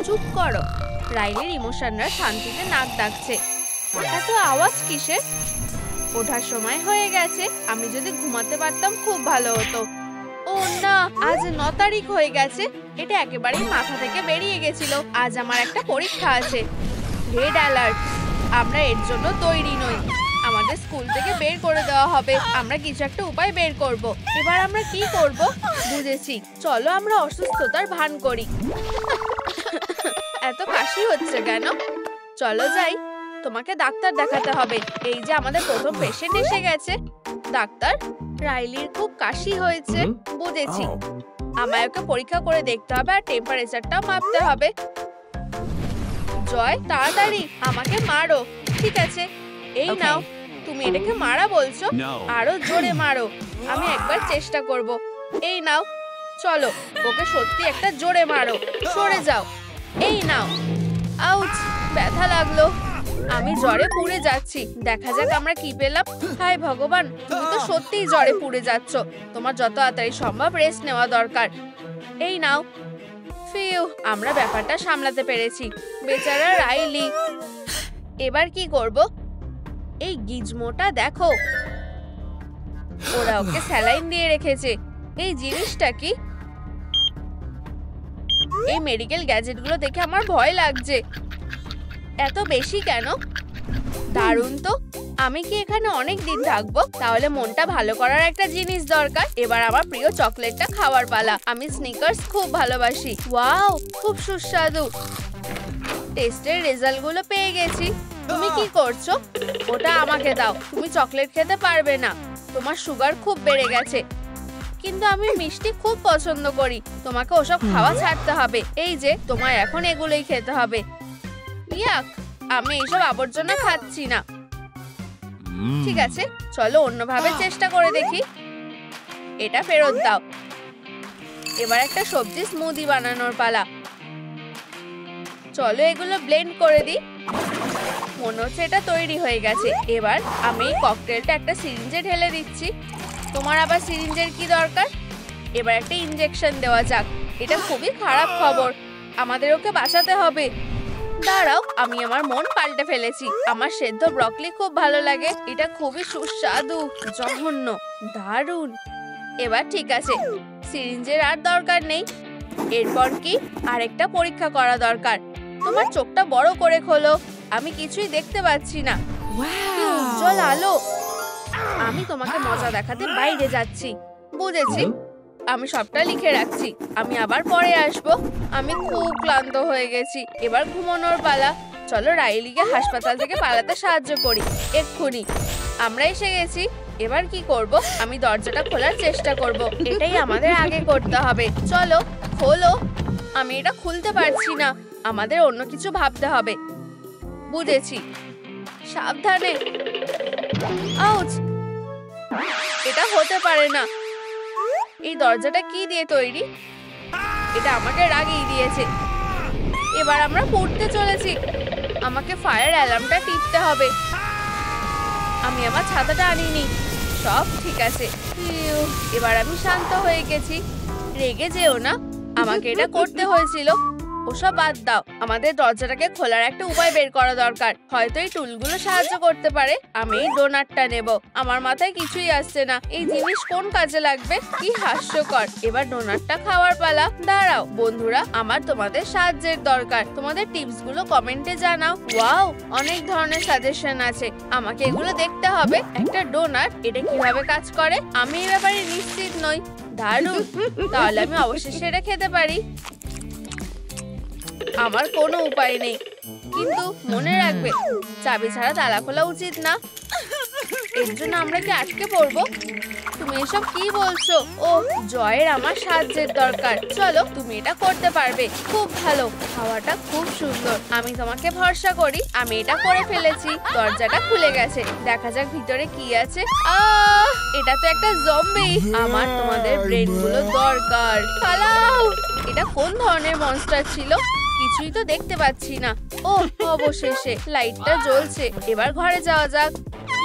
চুপ করো। রাইলির ইমোশনরা শান্তিতে নাক ডাকছে। এত আওয়াজ কিসের? ওঠার সময় হয়ে গেছে। আমি যদি ঘুমাতে পারতাম খুব ভালো হতো। ও না, আজ 9 তারিখ হয়ে গেছে। এটা একেবারেই মাথা থেকে বেরিয়ে গেছিল। আজ আমার একটা পরীক্ষা আছে। Red alert. আমরা এর জন্য তৈরি নই। আমাদের স্কুল থেকে বের করে দেওয়া হবে। আমরা কিছু একটা উপায় বের করব। এবার আমরা কি করব? বুঝেছি, চলো আমরা অসুস্থতার ভান করি। এত কাশি হচ্ছে কেন? চলো যাই, তোমাকে ডাক্তার দেখাতে হবে। এই যে আমাদের প্রথম পেশেন্ট এসে গেছে। ডাক্তার, রাইলির খুব কাশি হয়েছে। বুঝেছি, আমায় ওকে পরীক্ষা করে দেখতে হবে আর টেম্পারেচারটাও মাপতে হবে। জয়, তাড়াতাড়ি আমাকে মারো। ঠিক আছে, এই নাও। তুমি এটাকে মারা বলছো? আরো জোরে মারো। আমি একবার চেষ্টা করব। এই নাও। চলো, ওকে সত্যি একটা জোরে মারো। সরে যাও। এই নাও। আউচ, ব্যথা লাগলো। আমি জ্বরে পুড়ে যাচ্ছি। দেখা যাক আমরা কি পেলাম। হায় ভগবান, তুমি তো সত্যিই জ্বরে পুড়ে যাচ্ছ। তোমার যত তাড়াতাড়ি সম্ভব রেস্ট নেওয়া দরকার। এই নাও। ফিউ, আমরা ব্যাপারটা সামলাতে পেরেছি। বেচারা রাইলি। এবার কি করব? এই গিজমোটা দেখো, ওরা ওকে স্যালাইন দিয়ে রেখেছে। এই জিনিসটা কি? এই মেডিকেল গ্যাজেটগুলো দেখে আমার ভয় লাগছে। এত বেশি কেন? দারুণ তো। আমি কি এখানে অনেক দিন থাকবো? তাহলে মনটা ভালো করার একটা জিনিস দরকার। এবার আমার প্রিয় চকলেটটা খাওয়ার পালা। আমি স্নিকার্স খুব ভালোবাসি। ওয়াও, খুব সুস্বাদু। টেস্টের রেজাল্টগুলো পেয়ে গেছি। তুমি কি করছো? ওটা আমাকে দাও। তুমি চকলেট খেতে পারবে না, তোমার সুগার খুব বেড়ে গেছে। কিন্তু আমি মিষ্টি খুব পছন্দ করি। তোমাকে ওসব খাওয়া ছাড়তে হবে। এই যে, তোমায় এখন এগুলোই খেতে হবে। ইয়াক, আমি এইসব আবর্জনা খাচ্ছি না। ঠিক আছে, চলো অন্যভাবে চেষ্টা করে দেখি। এটা ফেরত দাও। এবার একটা সবজি স্মুদি বানানোর পালা। চলো এগুলো ব্লেন্ড করে দিই। মনে হচ্ছে এটা তৈরি হয়ে গেছে। এবার আমি এই ককটেলটা একটা সিরিঞ্জে ঢেলে দিচ্ছি। তোমার আবার সিরিঞ্জের কি দরকার? এবার একটা ইনজেকশন দেওয়া যাক। এটা খুবই খারাপ খবর। আমাদের ওকে বাঁচাতে হবে। দাঁড়াও, আমি আমার মন পাল্টে ফেলেছি। আমার সেদ্ধ ব্রকলি খুব ভালো লাগে। এটা খুবই সুস্বাদু। জঘন্য, দারুণ। এবার ঠিক আছে, সিরিঞ্জের আর দরকার নেই। এরপর কি? আরেকটা পরীক্ষা করা দরকার। তোমার চোখটা বড় করে খোলো। আমি কিছুই দেখতে পাচ্ছি না। কি উজ্জ্বল আলো। আমি তোমাকে মজা দেখাতে বাইরে যাচ্ছি। বুঝেছি, আমি সবটা লিখে রাখছি। আমি আবার পরে আসব। আমি খুব ক্লান্ত হয়ে গেছি। এবার ঘুমানোর পালা। চলো রাইলিকে হাসপাতাল থেকে পালাতে সাহায্য করি এক্ষুনি। আমরা এসে গেছি। এবার কি করব? আমি দরজাটা খোলার চেষ্টা করব। এটাই আমাদের আগে করতে হবে। চলো খোলো। আমি এটা খুলতে পারছি না। আমাদের অন্য কিছু ভাবতে হবে। বুঝেছি, সাবধানে। আউচ, এটা হতে পারে না। এই দরজাটা কি দিয়ে তৈরি? এটা আমাকে রাগিয়ে দিয়েছে। এবার আমরা পড়তে চলেছি। আমাকে ফায়ার অ্যালার্মটা টিপতে হবে। আমি আমার ছাতাটা আনিনি। সব ঠিক আছে। এবার আমি শান্ত হয়ে গেছি। রেগে যেও না, আমাকে এটা করতে হয়েছিল। ওসব বাদ দাও। আমাদের দরজাটাকে খোলার একটা উপায় বের করা দরকার। হয়তো এই টুলগুলো সাহায্য করতে পারে। আমি এই ডোনাটটা নেব। আমার মাথায় কিছুই আসছে না। এই জিনিস কোন কাজে লাগবে? কি হাস্যকর। এবার ডোনাটটা খাওয়ার পালা। দাঁড়াও বন্ধুরা, আমার তোমাদের সাহায্যের দরকার। তোমাদের টিপস গুলো কমেন্টে জানাও। ওয়াও, অনেক ধরনের সাজেশন আছে। আমাকে এগুলো দেখতে হবে। একটা ডোনাট, এটা কিভাবে কাজ করে আমি এই ব্যাপারে নিশ্চিত নই। দারুণ, তাহলে আমি অবশেষে এটা খেতে পারি। আমার কোনো উপায় নেই, কিন্তু মনে রাখবে চাবি ছাড়া তালা খোলা উচিত না। এর জন্য আমরা কি আটকে পড়বো? তুমি এসব কি বলছো? ও জয়ের আমার সাহায্যের দরকার। চলো, তুমি এটা করতে পারবে। খুব ভালো, খাওয়াটা খুব সুন্দর। আমি তোমাকে ভরসা করি। আমি এটা করে ফেলেছি। দরজাটা খুলে গেছে। দেখা যাক ভিতরে কি আছে। এটা তো একটা জম্বি। আমার তোমাদের ব্রেন গুলো দরকার। পালাও। এটা কোন ধরনের মনস্টার ছিল? কিছুই তো দেখতে পাচ্ছি না। ও অবশেষে লাইটটা জ্বলছে। এবার ঘরে যাওয়া যাক।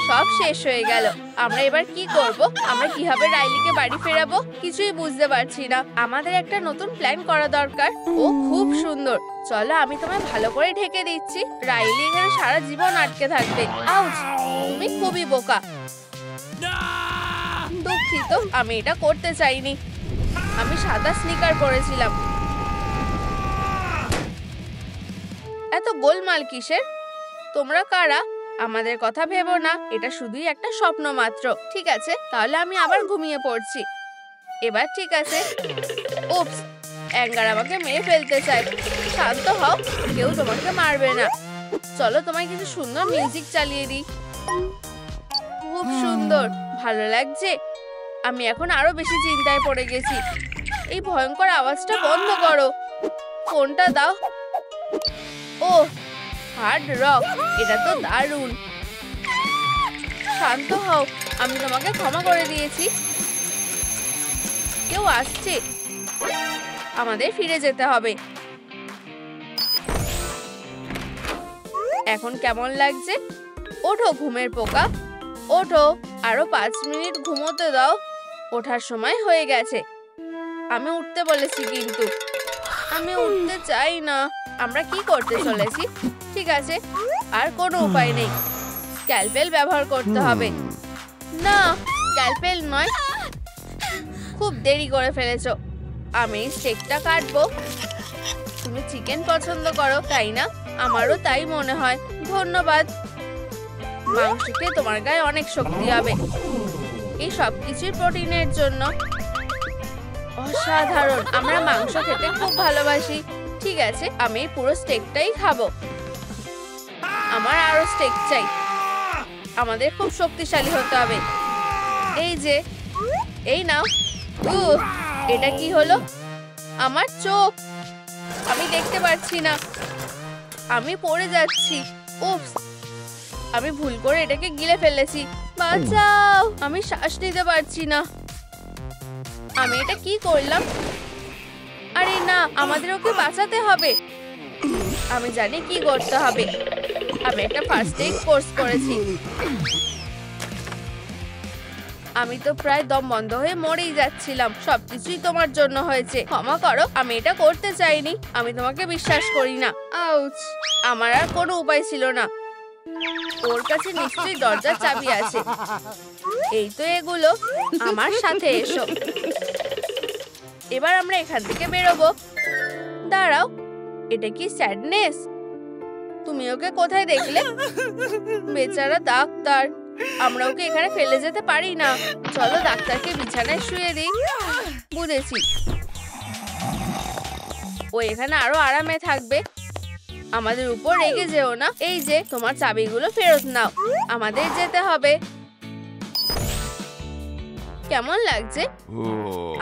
সব শেষ হয়ে গেল। আমরা এবার কি করব? আমরা কিভাবে রাইলিকে বাড়ি ফেরাবো কিছুই বুঝতে পারছি না। আমাদের একটা নতুন প্ল্যান করা দরকার। ও খুব সুন্দর, চলো আমি তোমায় ভালো করে ঢেকে দিচ্ছি। রাইলি এখানে সারা জীবন আটকে থাকবে। আউচ, তুমি খুবই বোকা। দুঃখিত, আমি এটা করতে চাইনি। আমি সাদা স্নিকার পরেছিলাম। এত গোলমাল কিসের? তোমরা কারা? আমাদের কথা ভেবো না, এটা শুধুই একটা স্বপ্ন মাত্র। ঠিক আছে, তাহলে আমি আবার ঘুমিয়ে পড়ছি। এবার ঠিক আছে। উপস, অ্যাঙ্গার আমাকে মেরে ফেলতে চায়। শান্ত হও, কেউ তোমাকে মারবে না। চলো তোমায় কিছু সুন্দর মিউজিক চালিয়ে দিই। খুব সুন্দর, ভালো লাগছে। আমি এখন আরো বেশি চিন্তায় পড়ে গেছি। এই ভয়ঙ্কর আওয়াজটা বন্ধ করো। ফোনটা দাও। ও, হার্ড রক, এটা তো দারুণ। শান্ত হও, আমি তোমাকে ক্ষমা করে দিয়েছি। কেউ আসছে, আমাদের ফিরে যেতে হবে। এখন কেমন লাগছে? ওঠো ঘুমের পোকা, ওঠো। আরো 5 মিনিট ঘুমোতে দাও। ওঠার সময় হয়ে গেছে। আমি উঠতে বলেছি কিন্তু আমি উঠতে চাই না। আমরা কি করতে চলেছি? ঠিক আছে, আর কোনো উপায় নেই। স্ক্যালপেল ব্যবহার করতে হবে। না, স্ক্যালপেল নয়। খুব দেরি করে ফেলেছো। আমি স্টেকটা কাটবো। তুমি চিকেন পছন্দ করো তাই না? আমারও তাই মনে হয়। ধন্যবাদ। মাংস খেয়ে তোমার গায়ে অনেক শক্তি হবে। এই সব কিছুই প্রোটিনের জন্য। অসাধারণ, আমরা মাংস খেতে খুব ভালোবাসি। ঠিক আছে, আমি পুরো স্টেকটাই খাবো। আমার আরো স্টেক চাই। আমাদের খুব শক্তিশালী হতে হবে। এই যে, এই নাও। এটা কি হলো? আমার চোখ, আমি দেখতে পাচ্ছি না। আমি পড়ে যাচ্ছি। উপস, আমি ভুল করে এটাকে গিলে ফেলেছি। বাঁচাও, আমি শ্বাস নিতে পারছি না। আমি এটা কি করলাম? আরে না, আমাদের ওকে বাঁচাতে হবে। আমি জানি কি করতে হবে। আমি একটা ফার্স্ট এইড কোর্স করেছি। আমি তো প্রায় দম বন্ধ হয়ে মরেই যাচ্ছিলাম। সবকিছুই তোমার জন্য হয়েছে। ক্ষমা করো, আমি এটা করতে চাইনি। আমি তোমাকে বিশ্বাস করি না। আউচ, আমার আর কোনো উপায় ছিল না। ওর কাছে নিশ্চয়ই দরজার চাবি আছে। এই তো এগুলো। আমার সাথে এসো। এবার আমরা এখান থেকে বেরোবো। দাঁড়াও, এটা কি স্যাডনেস? তুমি ওকে কোথায় দেখলে? বেচারা ডাক্তার, আমরা ওকে এখানে ফেলে যেতে পারি না। চলো ডাক্তারকে বিছানায় শুয়ে দিই। বুঝেছি, ও এখানে আরো আরামে থাকবে। আমাদের উপর রেগে যেও না। এই যে তোমার চাবিগুলো ফেরত নাও। আমাদের যেতে হবে। কেমন লাগছে?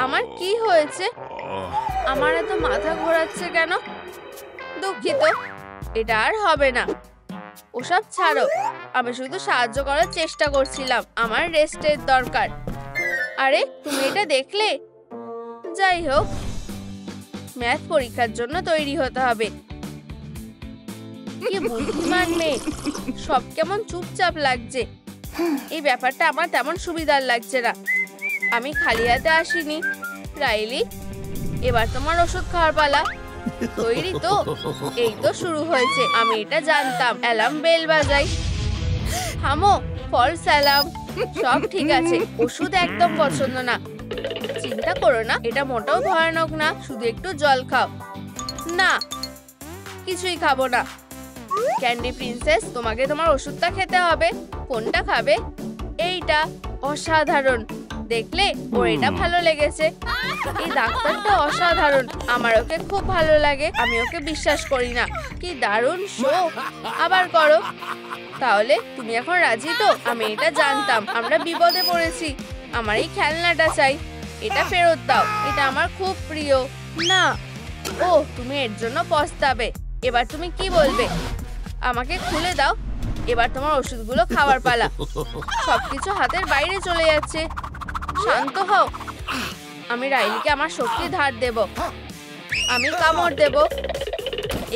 আমার কি হয়েছে? আমার এত মাথা ঘোরাচ্ছে কেন? দুঃখিত, এটা আর হবে না। ওসব ছাড়ো, আমি শুধু সাহায্য করার চেষ্টা করছিলাম। আমার রেস্টের দরকার। আরে তুমি এটা দেখলে? যাই হোক, ম্যাথ পরীক্ষার জন্য তৈরি হতে হবে। কি বুদ্ধিমান মেয়ে, সব কেমন চুপচাপ লাগছে। এই ব্যাপারটা আমার তেমন সুবিধার লাগছে না। আমি খালি হাতে আসিনি। রাইলি, এবার তোমার ওষুধ খাওয়ার পালা। তৈরি তো? এই তো শুরু হয়েছে। আমি এটা জানতাম। অ্যালার্ম বেল বাজাই। থামো, ফলস অ্যালার্ম। সব ঠিক আছে। ওষুধ একদম পছন্দ না। চিন্তা করো না, এটা মোটেও ভয়ানক না। শুধু একটু জল খাও। না, কিছুই খাবো না। ক্যান্ডি প্রিন্সেস, তোমাকে তোমার ওষুধটা খেতে হবে। কোনটা খাবে? এইটা। অসাধারণ, দেখলে ওর এটা ভালো লেগেছে। এই ডাক্তারটা অসাধারণ, আমার ওকে খুব ভালো লাগে। আমি ওকে বিশ্বাস করি না। কি দারুণ শো। আবার করো। তাহলে তুমি এখন রাজি তো? আমি এটা জানতাম। আমরা বিপদে পড়েছি। আমার এই খেলনাটা চাই। এটা ফেরত দাও। এটা আমার খুব প্রিয়। না। ও, তুমি এর জন্য পস্তাবে। এবার তুমি কি বলবে? আমাকে খুলে দাও। এবার তোমার ওষুধগুলো খাওয়ার পালা। সবকিছু হাতের বাইরে চলে যাচ্ছে। শান্ত হও। আমি রাইলিকে আমার শক্তি ধার দেব। আমি কামড় দেব।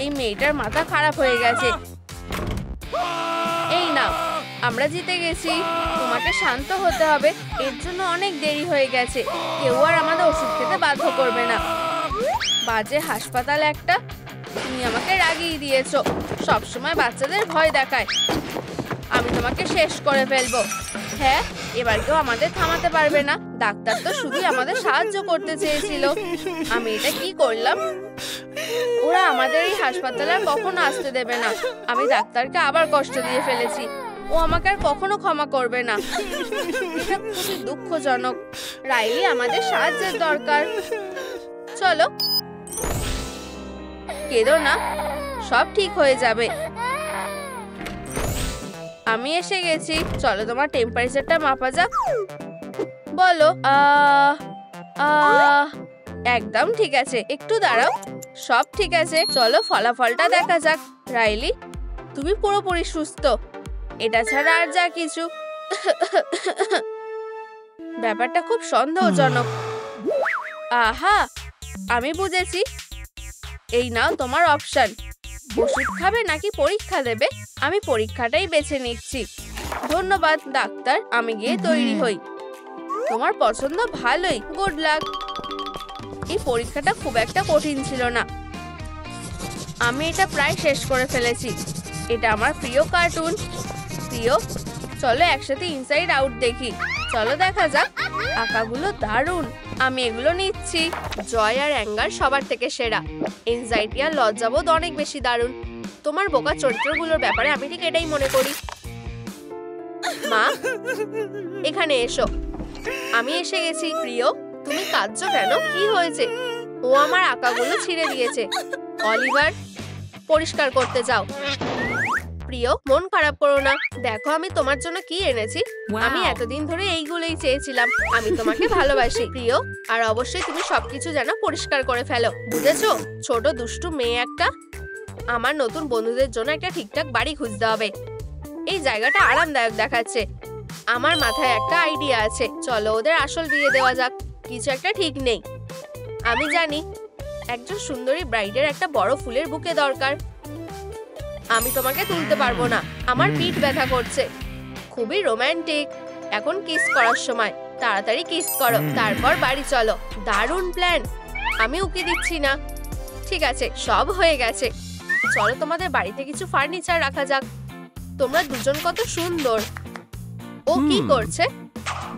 এই মেয়েটার মাথা খারাপ হয়ে গেছে। এই নাও, আমরা জিতে গেছি। তোমাকে শান্ত হতে হবে, এর জন্য অনেক দেরি হয়ে গেছে। কেউ আর আমাদের ওষুধ খেতে বাধ্য করবে না। বাজে হাসপাতাল একটা। তুমি আমাকে রাগিয়ে দিয়েছো, সবসময় বাচ্চাদের ভয় দেখায়। আমি তোমাকে শেষ করে ফেলবো। হ্যাঁ, এবার কেউ আমাদের থামাতে পারবে না। ডাক্তার তো শুধুই আমাদের সাহায্য করতে চেয়েছিল। আমি এটা কি করলাম? ওরা আমাদের এই হাসপাতালে আর কখনো আসতে দেবে না। আমি ডাক্তারকে আবার কষ্ট দিয়ে ফেলেছি। ও আমাকে আর কখনো ক্ষমা করবে না। এটা খুবই দুঃখজনক। রাইলি, আমাদের সাহায্যের দরকার। চলো, কেঁদো না, সব ঠিক হয়ে যাবে। আমি এসে গেছি। চলো, তোমার টেম্পারেচারটা মাপা যাক। বলো। একদম ঠিক আছে। একটু দাঁড়াও, সব ঠিক আছে। চলো ফলাফলটা দেখা যাক। রাইলি, তুমি পুরোপুরি সুস্থ। এটা ছাড়া আর যা কিছু। ব্যাপারটা খুব সন্দেহজনক। আহা, আমি বুঝেছি। এই নাও তোমার অপশন। ওষুধ খাবে নাকি পরীক্ষা দেবে? আমি পরীক্ষাটাই বেছে নিচ্ছি। ধন্যবাদ ডাক্তার, আমি গিয়ে তৈরি হই। তোমার পছন্দ ভালোই, গুড লাক। এই পরীক্ষাটা খুব একটা কঠিন ছিল না। আমি এটা প্রায় শেষ করে ফেলেছি। এটা আমার প্রিয় কার্টুন। প্রিয়, চলো একসাথে ইনসাইড আউট দেখি। চলো দেখা যাক। আঁকাগুলো দারুণ। আমি এগুলো নিচ্ছি। জয় আর অ্যাঙ্গার সবার থেকে সেরা। এনজাইটি আর লজ্জাবোধ অনেক বেশি দারুণ। তোমার বোকা চরিত্রগুলোর ব্যাপারে আমি ঠিক এটাই মনে করি। মা, এখানে এসো। আমি এসে গেছি। প্রিয়, তুমি কাঁদছো কেন? কি হয়েছে? ও আমার আঁকাগুলো ছিঁড়ে দিয়েছে। অলিভার, পরিষ্কার করতে যাও। প্রিয়, মন খারাপ করো না। দেখো আমি তোমার জন্য কি এনেছি। আমি এতদিন ধরে এইগুলোই চেয়েছিলাম। আমি তোমাকে ভালোবাসি প্রিয়, আর অবশ্যই তুমি সবকিছু যেন পরিষ্কার করে ফেলো, বুঝেছো? ছোট দুষ্টু মেয়ে একটা। আমার নতুন বন্ধুদের জন্য একটা ঠিকঠাক বাড়ি খুঁজতে হবে। এই জায়গাটা আরামদায়ক দেখাচ্ছে। আমার মাথায় একটা আইডিয়া আছে। চলো ওদের আসল বিয়ে দেওয়া যাক। কিছু একটা ঠিক নেই। আমি জানি একজন সুন্দরী ব্রাইডের একটা বড় ফুলের বুকে দরকার। আমি তোমাকে তুলতে পারবো না, আমার পিঠ ব্যথা করছে। খুবই রোমান্টিক। এখন কিস করার সময়। তাড়াতাড়ি কিস করো, তারপর বাড়ি চলো। দারুণ প্ল্যান। আমি উকি দিচ্ছি না। ঠিক আছে, সব হয়ে গেছে। চলো তোমাদের বাড়িতে কিছু ফার্নিচার রাখা যাক। তোমরা দুজন কত সুন্দর। ও কি করছে?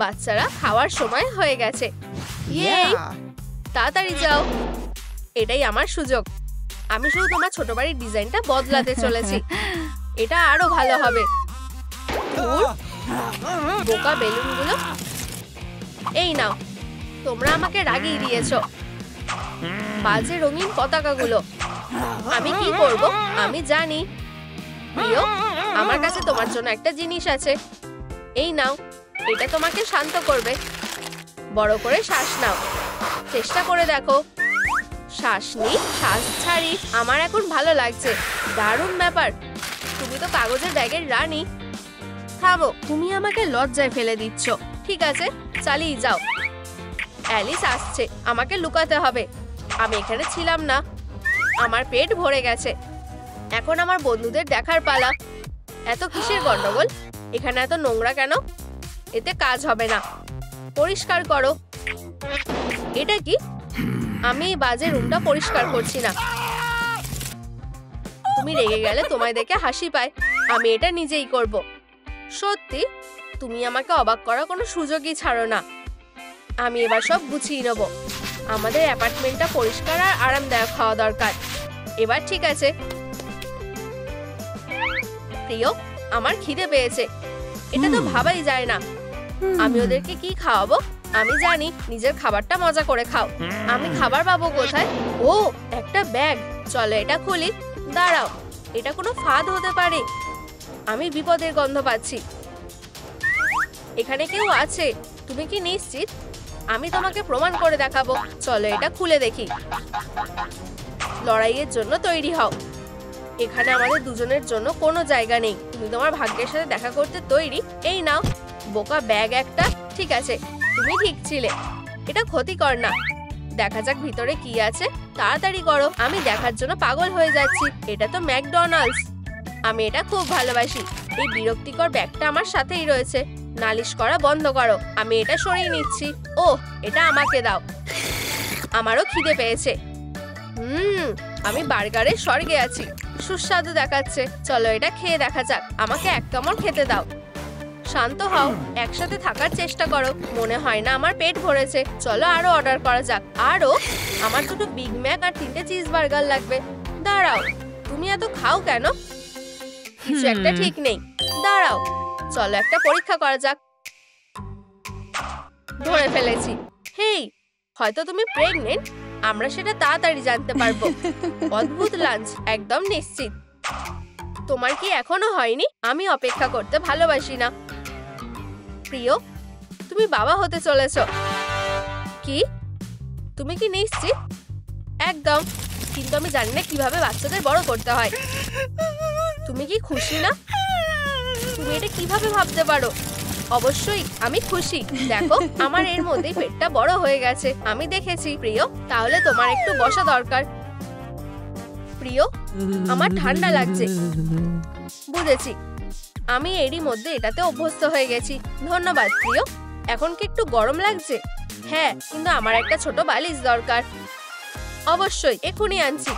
বাচ্চারা, খাওয়ার সময় হয়ে গেছে। ইয়ে, তাড়াতাড়ি যাও। এটাই আমার সুযোগ। আমি শুধু তোমার ছোট বাড়ির ডিজাইনটা বদলাতে চলেছি। এটা আরো ভালো হবে। বোকা বেলুনগুলো এই নাও। তোমরা আমাকে রাগিয়ে দিয়েছো। বাজে রঙিন পতাকাগুলো। আমি কি করব? আমি জানি। প্রিয়, আমার কাছে তোমার জন্য একটা জিনিস আছে। এই নাও, এটা তোমাকে শান্ত করবে। বড় করে শ্বাস নাও। চেষ্টা করে দেখো। শ্বাস নিই, শ্বাস ছাড়ি। আমার এখন ভালো লাগছে। দারুণ ব্যাপার। তুমি তো কাগজের ব্যাগের রানী। থামো, তুমি আমাকে লজ্জায় ফেলে দিচ্ছ। ঠিক আছে, চালিয়ে যাও। অ্যালিস আসছে, আমাকে লুকাতে হবে। আমি এখানে ছিলাম না। আমার পেট ভরে গেছে। এখন আমার বন্ধুদের দেখার পালা। এত কিসের গন্ডগোল? এখানে এত নোংরা কেন? এতে কাজ হবে না। পরিষ্কার করো। এটা কি? আমি এই বাজে রুমটা পরিষ্কার করছি না। তুমি রেগে গেলে তোমায় দেখে হাসি পায়। আমি এটা নিজেই করব। সত্যি? তুমি আমাকে অবাক করার কোনো সুযোগই ছাড়ো না। আমি এবার সব গুছিয়ে নেব। আমাদের অ্যাপার্টমেন্টটা পরিষ্কার আর আরামদায়ক হওয়া দরকার। এবার ঠিক আছে। প্রিয়, আমার খিদে পেয়েছে। এটা তো ভাবাই যায় না। আমি ওদেরকে কি খাওয়াবো? আমি জানি, নিজের খাবারটা মজা করে খাও। আমি খাবার পাবো কোথায়? ও, একটা ব্যাগ। চলো এটা খুলি। দাঁড়াও, এটা কোনো ফাঁদ হতে পারে। আমি বিপদের গন্ধ পাচ্ছি। এখানে কেউ আছে। তুমি কি নিশ্চিত? আমি তোমাকে প্রমাণ করে দেখাবো। চলো এটা খুলে দেখি। লড়াইয়ের জন্য তৈরি হও। এখানে আমাদের দুজনের জন্য কোনো জায়গা নেই। তুমি তোমার ভাগ্যের সাথে দেখা করতে তৈরি? এই নাও। বোকা ব্যাগ একটা। ঠিক আছে, তুমি ঠিক ছিলে। এটা ক্ষতিকর না। দেখা যাক ভিতরে কি আছে। তাড়াতাড়ি করো, আমি দেখার জন্য পাগল হয়ে যাচ্ছি। এটা তো ম্যাকডোনাল্ডস। আমি এটা খুব ভালোবাসি। এই বিরক্তিকর ব্যাগটা আমার সাথেই রয়েছে। নালিশ করা বন্ধ করো, আমি এটা সরিয়ে নিচ্ছি। ওহ, এটা আমাকে দাও, আমারও খিদে পেয়েছে। আমি বার্গারের স্বর্গে আছি, সুস্বাদু দেখাচ্ছে। চলো এটা খেয়ে দেখা যাক, আমাকে এক কামড় খেতে দাও। শান্ত হও, একসাথে থাকার চেষ্টা করো। মনে হয় না আমার পেট ভরেছে, চলো আরো অর্ডার করা যাক। আরো, আমার দুটো বিগ ম্যাক আর 3টে চিজ বার্গার লাগবে। দাঁড়াও, তুমি এত খাও কেন? কিছু একটা ঠিক নেই। দাঁড়াও, চলো একটা পরীক্ষা করা যাক। ধরে ফেলেছি। হেই, হয়তো তুমি প্রেগনেন্ট, আমরা সেটা তাড়াতাড়ি জানতে পারবো। অদ্ভুত লাঞ্চ, একদম নিশ্চিত। তোমার কি এখনো হয়নি? আমি অপেক্ষা করতে ভালোবাসি না। প্রিয়, তুমি বাবা হতে চলেছ। কি? তুমি কি নিশ্চিত? একদম, কিন্তু আমি জানি না কিভাবে বাচ্চাদের বড় করতে হয়। তুমি কি খুশি না? তুমি এটা কিভাবে ভাবতে পারো? অবশ্যই আমি খুশি। দেখো, আমার এর মধ্যেই পেটটা বড় হয়ে গেছে। আমি দেখেছি। প্রিয়, তাহলে তোমার একটু বসা দরকার। প্রিয়, আমার ঠান্ডা লাগছে। বুঝেছি, আমি এরই মধ্যে এটাতে অভ্যস্ত হয়ে গেছি। ধন্যবাদ প্রিয়। এখন কি একটু গরম লাগছে? হ্যাঁ, কিন্তু আমার একটা ছোট বালিশ দরকার। অবশ্যই, এখনই আনছি।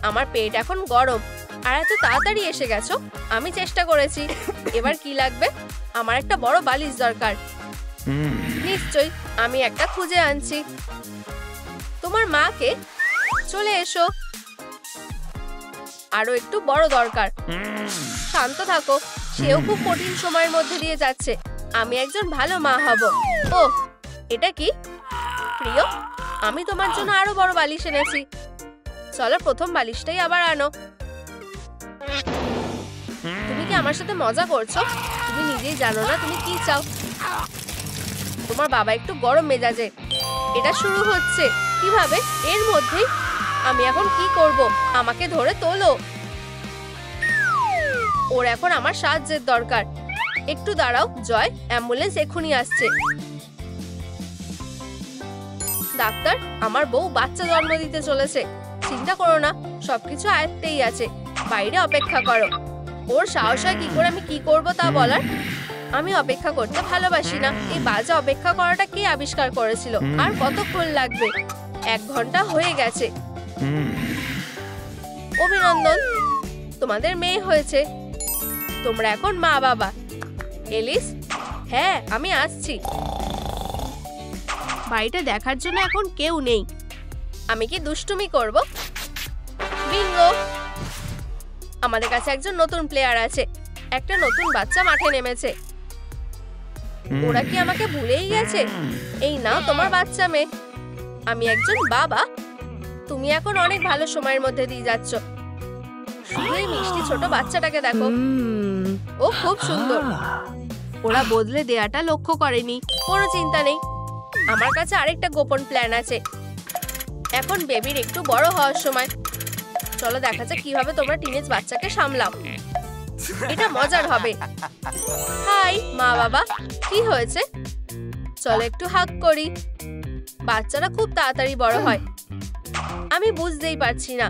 আমার পেট এখন গরম। আর এত তাড়াতাড়ি এসে গেছো। আমি চেষ্টা করেছি। এবার কি লাগবে? আমার একটা বড় বালিশ দরকার। নিশ্চয়ই, আমি একটা খুঁজে আনছি। তোমার মাকে, চলে এসো। আরো একটু বড় দরকার। শান্ত থাকো, সেও খুব কঠিন সময়ের মধ্যে দিয়ে যাচ্ছে। আমি একজন ভালো মা হব। ও, এটা কি? প্রিয়, আমি তোমার জন্য আরো বড় বালিশ এনেছি। চলো প্রথম বালিশটাই আবার আনো। তুমি কি আমার সাথে মজা করছো? তুমি নিজেই জানো না তুমি কি চাও। তোমার বাবা একটু গরম মেজাজে। এটা শুরু হচ্ছে কিভাবে? এর মধ্যেই আমি এখন কি করব? আমাকে ধরে তোলো। ওর এখন আমার সাহায্যের দরকার। একটু দাঁড়াও জয়, অ্যাম্বুলেন্স এখনই আসছে। ডাক্তার, আমার বউ বাচ্চা জন্ম দিতে চলেছে। চিন্তা করো না, সবকিছু আয়ত্তেই আছে। বাইরে অপেক্ষা করো। ওর সাহস হয় কি করে আমি কি করব তা বলার? আমি অপেক্ষা করতে ভালোবাসি না। এই বাজে অপেক্ষা করাটা কে আবিষ্কার করেছিল? আর কতক্ষণ লাগবে? 1 ঘন্টা হয়ে গেছে। অভিনন্দন, তোমাদের মেয়ে হয়েছে। তোমরা এখন মা বাবা। এলিস, হ্যাঁ আমি আসছি। বাড়িটা দেখার জন্য এখন কেউ নেই। আমি কি দুষ্টুমি করব? বিঙ্গো, আমাদের কাছে একজন নতুন প্লেয়ার আছে। একটা নতুন বাচ্চা মাঠে নেমেছে। ওরা কি আমাকে ভুলেই গেছে? এই নাও তোমার বাচ্চা মেয়ে। আমি একজন বাবা। তুমি এখন অনেক ভালো সময়ের মধ্যে দিয়ে যাচ্ছ। শুধু এই মিষ্টি ছোট বাচ্চাটাকে দেখো। ও খুব সুন্দর। ওরা বদলে দেয়াটা লক্ষ্য করেনি। কোনো চিন্তা নেই, আমার কাছে আরেকটা গোপন প্ল্যান আছে। এখন বেবির একটু বড় হওয়ার সময়। চলো দেখা যাক কিভাবে তোমরা টিনেজ বাচ্চাকে সামলাও। এটা মজার হবে। হাই মা বাবা, কি হয়েছে? চলো একটু হাগ করি। বাচ্চারা খুব তাড়াতাড়ি বড় হয়। আমি বুঝতেই পারছি না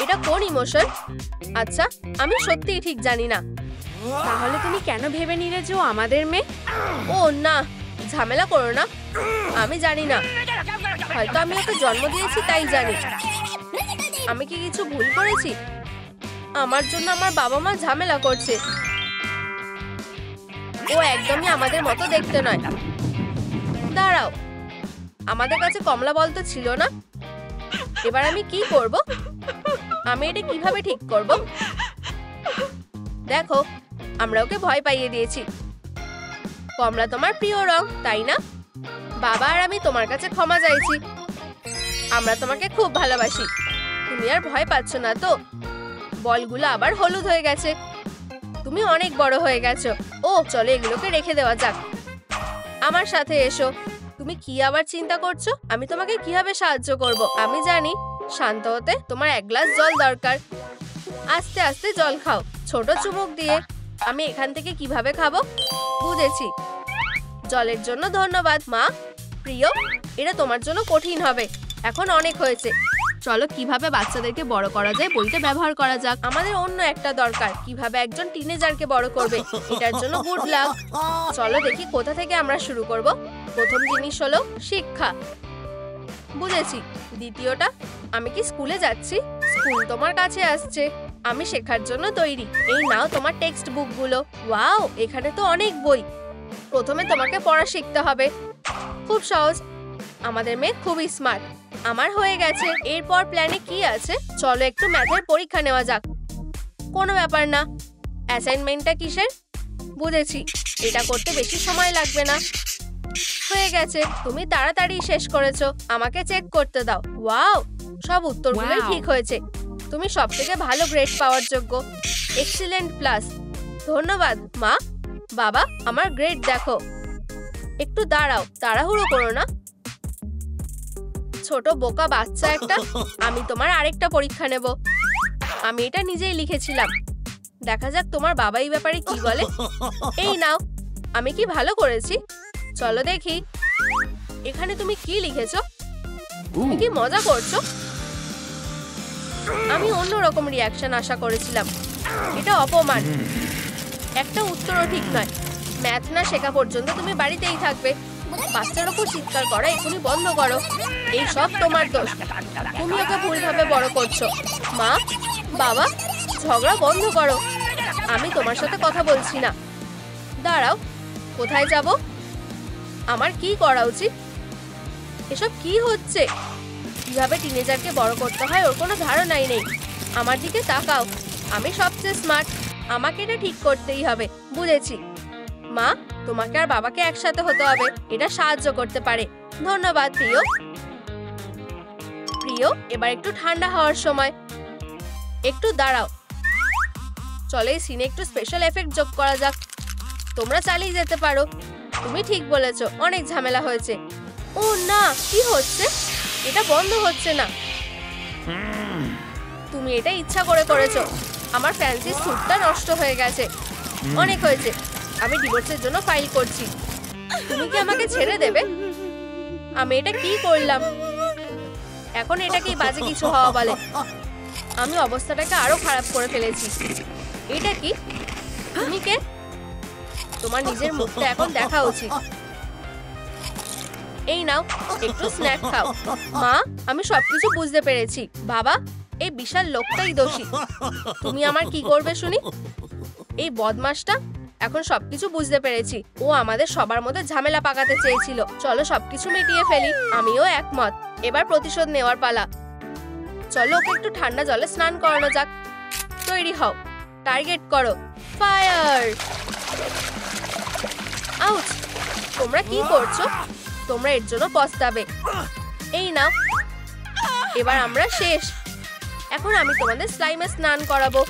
এটা কোন ইমোশন। আচ্ছা, আমি সত্যিই ঠিক জানি না। তাহলে তুমি কেন ভেবে নিলে যে ও আমাদের মেয়ে? ও না, ঝামেলা করো না। আমি জানি না, হয়তো আমি ওকে জন্ম দিয়েছি তাই জানি। আমি কি কিছু ভুল করেছি? আমার জন্য আমার বাবা মা ঝামেলা করছে। ও একদমই আমাদের মতো দেখতে নয়। দাঁড়াও, আমাদের কাছে কমলা বল তো ছিল না। এবার আমি কি করব? আমি এটা কিভাবে ঠিক করব? দেখো, আমরা ওকে ভয় পাইয়ে দিয়েছি। কমলা তোমার প্রিয় রং, তাই না? বাবা আর আমি তোমার কাছে ক্ষমা চাইছি। আমরা তোমাকে খুব ভালোবাসি। তুমি আর ভয় পাচ্ছ না তো? বলগুলো আবার হলুদ হয়ে গেছে। তুমি অনেক বড় হয়ে গেছো। ও চলো এগুলোকে রেখে দেওয়া যাক। আমার সাথে এসো। তুমি কি আবার চিন্তা করছো? আমি তোমাকে কিভাবে সাহায্য করব? আমি জানি। শান্ত হতে তোমার 1 গ্লাস জল দরকার। আস্তে আস্তে জল খাও, ছোট চুমুক দিয়ে। আমি এখান থেকে কিভাবে খাবো? বুঝেছি। জলের জন্য ধন্যবাদ মা। প্রিয়, এটা তোমার জন্য কঠিন হবে। এখন অনেক হয়েছে। চলো কিভাবে বাচ্চাদেরকে বড় করা যায় বইটা ব্যবহার করা যাক। আমাদের অন্য একটা দরকার, কিভাবে একজন টিনেজারকে বড় করবে। এটার জন্য গুড লাক। চলো দেখি কোথা থেকে আমরা শুরু করব। প্রথম জিনিস হলো শিক্ষা। বুঝেছি। দ্বিতীয়টা, আমি কি স্কুলে যাচ্ছি? স্কুল তোমার কাছে আসছে, আমি শেখার জন্য তৈরি। এই নাও তোমার টেক্সট বুকগুলো। ওয়াও, এখানে তো অনেক বই। প্রথমে তোমাকে পড়া শিখতে হবে। খুব সহজ, আমাদের মেয়ে খুবই স্মার্ট। আমার হয়ে গেছে। এরপর প্ল্যানে কি আছে? চলো একটু ম্যাথের পরীক্ষা নেওয়া যাক। কোনো ব্যাপার না। অ্যাসাইনমেন্টটা কিসের? বুঝেছি, এটা করতে বেশি সময় লাগবে না। হয়ে গেছে, তুমি তাড়াতাড়ি শেষ করেছো। আমাকে চেক করতে দাও। ওয়াও, সব উত্তরগুলোই ঠিক হয়েছে। তুমি সবথেকে ভালো গ্রেড পাওয়ার যোগ্য। Excellent plus. ধন্যবাদ মা। বাবা, আমার গ্রেড দেখো। একটু দাঁড়াও, তাড়াহুড়ো করো না। ছোট বোকা বাচ্চা একটা। আমি তোমার আরেকটা পরীক্ষা নেব। আমি এটা নিজেই লিখেছিলাম। দেখা যাক তোমার বাবা এই ব্যাপারে কি বলে। এই নাও, আমি কি ভালো করেছি? চলো দেখি। এখানে তুমি কি লিখেছো? তুমি কি মজা করছো? আমি অন্যরকম রিয়াকশন আশা করেছিলাম। এটা অপমান। একটা উত্তরও ঠিক নয়। ম্যাথ না শেখা পর্যন্ত তুমি বাড়িতেই থাকবে। বাচ্চার ওপর চিৎকার করা এখনই বন্ধ করো। এই সব তোমার দোষ। তুমি ওকে ভুলভাবে বড় করছো। মা, বাবা, ঝগড়া বন্ধ করো। আমি তোমার সাথে কথা বলছি না। দাঁড়াও, কোথায় যাব? আমার কি করা উচিত? এসব কি হচ্ছে? কিভাবে টিনেজারকে বড় করতে হয় ওর কোনো ধারণাই নেই। আমার দিকে তাকাও। আমি সবচেয়ে স্মার্ট। আমাকে এটা ঠিক করতেই হবে। বুঝেছি। মা, তোমাকে আর বাবাকে একসাথে হতে হবে। এটা সাহায্য করতে পারে। ধন্যবাদ প্রিয়। প্রিয়, এবার একটু ঠান্ডা হওয়ার সময়। একটু দাঁড়াও। চলে এই সিনে একটু স্পেশাল এফেক্ট যোগ করা যাক। তোমরা চালিয়ে যেতে পারো। তুমি ঠিক বলেছো, অনেক ঝামেলা হয়েছে। ও না, কি হচ্ছে? এটা বন্ধ হচ্ছে না। তুমি এটা ইচ্ছা করে করেছো। আমার ফ্যান্সি স্যুটটা নষ্ট হয়ে গেছে। অনেক হয়েছে। আমি ডিভোর্সের জন্য ফাইল করছি। তুমি কি আমাকে ছেড়ে দেবে? আমি এটা কি করলাম? এখন এটাকেই বাজে কিছু হওয়া বলে। আমি অবস্থাটাকে আরো খারাপ করে ফেলেছি। এটা কি? তুমি কে? তোমার নিজের মুখটা এখন দেখা উচিত। এই নাও, একটু স্ন্যাক খাও। মা, আমি সবকিছু বুঝতে পেরেছি। বাবা, এই বিশাল লোকটাই দোষী। তুমি আমার কি করবে শুনি? এই বদমাশটা। এখন সবকিছু বুঝতে পেরেছি। ও আমাদের সবার মধ্যে ঝামেলা পাকাতে চেয়েছিল। চলো সবকিছু মিটিয়ে ফেলি। আমিও একমত। এবার প্রতিশোধ নেওয়ার পালা। চলো ওকে একটু ঠান্ডা জলে স্নান করানো যাক। তৈরি হও। টার্গেট করো। ফায়ার! আউচ! তোমরা কি করছো? তোমরা এর জন্য পস্তাবে। এই নাও। এবার আমরা শেষ। এখন আমি তোমাদের স্লাইমে স্নান করাবো।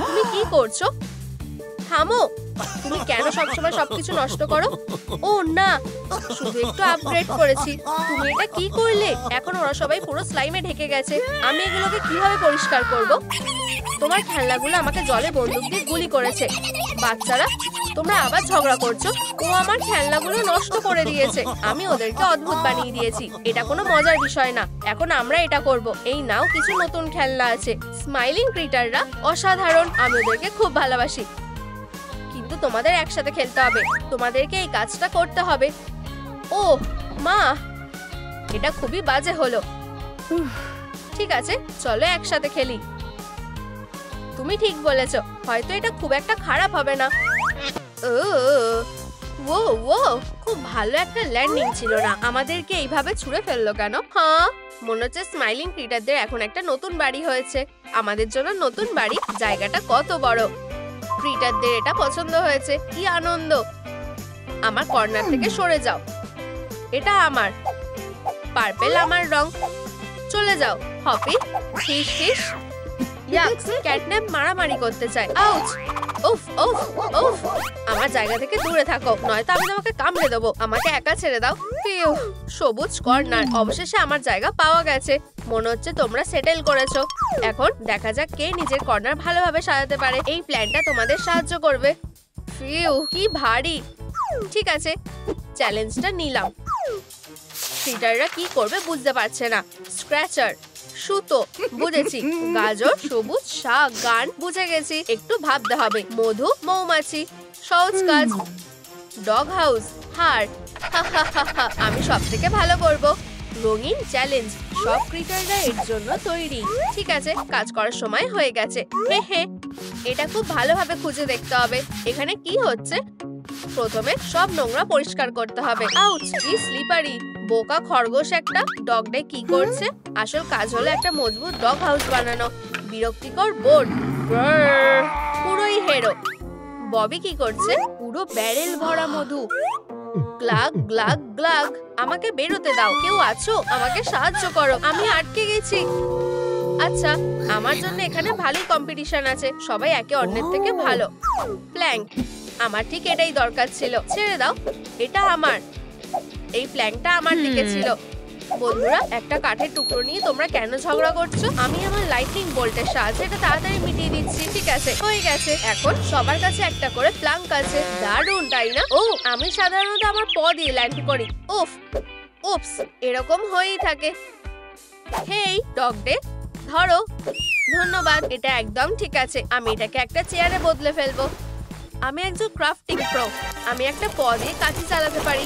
তুমি কি করছো? থামো। তুমি কেন সবসময় সবকিছু নষ্ট করো? ও না, শুধু একটু আপগ্রেড করেছি। তুমি এটা কি করলে? এখন ওরা সবাই পুরো স্লাইমে ঢেকে গেছে। আমি এগুলোকে কিভাবে পরিষ্কার করব? তোমার খেলনাগুলো আমাকে জলে বন্দুক দিয়ে গুলি করেছে। বাচ্চারা, তোমরা আবার ঝগড়া করছো। ও আমার খেলনাগুলো নষ্ট করে দিয়েছে। আমি ওদেরকে অদ্ভুত বানিয়ে দিয়েছি। এটা কোনো মজার বিষয় না। এখন আমরা এটা করব। এই নাও, কিছু নতুন খেলনা আছে। স্মাইলিং ক্রিটাররা অসাধারণ। আমি ওদেরকে খুব ভালোবাসি। কিন্তু তোমাদের একসাথে খেলতে হবে। তোমাদেরকে এই কাজটা করতে হবে। ও মা, এটা খুবই বাজে হলো। ঠিক আছে, চলো একসাথে খেলি। তুমি ঠিক বলেছো। হয়তো এটা খুব একটা খারাপ হবে না। ও ও, খুব ভালো একটা ল্যান্ডিং ছিল না। আমাদেরকে এইভাবে ছুঁড়ে ফেললো কেন? হ্যাঁ, মনে হচ্ছে স্মাইলিং ক্রিটারদের এখন একটা নতুন বাড়ি হয়েছে। আমাদের জন্য নতুন বাড়ি। জায়গাটা কত বড়। ক্রিটারদের এটা পছন্দ হয়েছে। কি আনন্দ। আমার কর্নার থেকে সরে যাও। এটা আমার। পার্পেল আমার রং। চলে যাও। হপি, ফিশ ফিশ। ইয়াক্স, ক্যাটন্যাপ মারামারি করতে চায়। আউচ! উফ উফ উফ! আমার জায়গা থেকে দূরে থাকো, নয়তো আমি তোমাকে কামড়ে দেবো। আমাকে একা ছেড়ে দাও। ফিউ! সবুজ কর্নার। অবশেষে আমার জায়গা পাওয়া গেছে। মনে হচ্ছে তোমরা সেটেল করেছো। এখন দেখা যাক কে নিজের কর্নার ভালোভাবে সাজাতে পারে। এই প্ল্যানটা তোমাদের সাহায্য করবে। ফিউ! কি ভারী। ঠিক আছে, চ্যালেঞ্জটা নিলাম। ক্রিটাররা কি করবে বুঝতে পারছে না। স্ক্র্যাচার, সুতো, বুঝেছি। গাজর, সবুজ শাক, গান, বুঝে গেছি। একটু ভাবতে হবে। মধু, মৌমাছি, সহজ কাজ। ডগ হাউস, হার্ট, আমি সব থেকে ভালো করব। রঙিন চ্যালেঞ্জ, সব ক্রিটাররা এর জন্য তৈরি। ঠিক আছে, কাজ করার সময় হয়ে গেছে। হে হে, এটা খুব ভালোভাবে খুঁজে দেখতে হবে এখানে কি হচ্ছে। প্রথমে সব নোংরা পরিষ্কার করতে হবে। আউচ, কি স্লিপারি। বোকা খরগোশ একটা। ডগ ডে কি করছে? আসল কাজ হলো একটা মজবুত ডগ হাউস বানানো। বিরক্তিকর বোর্ড, পুরোই হেরো। ববি কি করছে? পুরো ব্যারেল ভরা মধু। গ্লাগ গ্লাগ গ্লাগ। আমাকে বেরোতে দাও। কেউ আছো? আমাকে সাহায্য করো, আমি আটকে গেছি। আচ্ছা, আমার জন্য এখানে ভালোই কম্পিটিশন আছে। সবাই একে অন্যের থেকে ভালো। প্ল্যাঙ্ক, আমার ঠিক এটাই দরকার ছিল। ছেড়ে দাও, এটা আমার। এই প্ল্যাঙ্কটা আমার দিকে ছিল। বন্ধুরা, একটা কাঠের টুকরো নিয়ে তোমরা কেন ঝগড়া করছো? আমি আমার লাইটনিং বোল্টের সাহায্যে এটা তাড়াতাড়ি মিটিয়ে দিচ্ছি। ঠিক আছে, হয়ে গেছে। এখন সবার কাছে একটা করে প্ল্যাঙ্ক আছে। দারুণ, তাই না? ও, আমি সাধারণত আমার প দিয়ে ল্যান্ড করি। উফ, উপস, এরকম হয়েই থাকে। হেই ডগ ডে, ধরো। ধন্যবাদ, এটা একদম ঠিক আছে। আমি এটাকে একটা চেয়ারে বদলে ফেলবো। আমি একজন ক্রাফটিং প্রো। আমি একটা প দিয়ে কাঠি চালাতে পারি।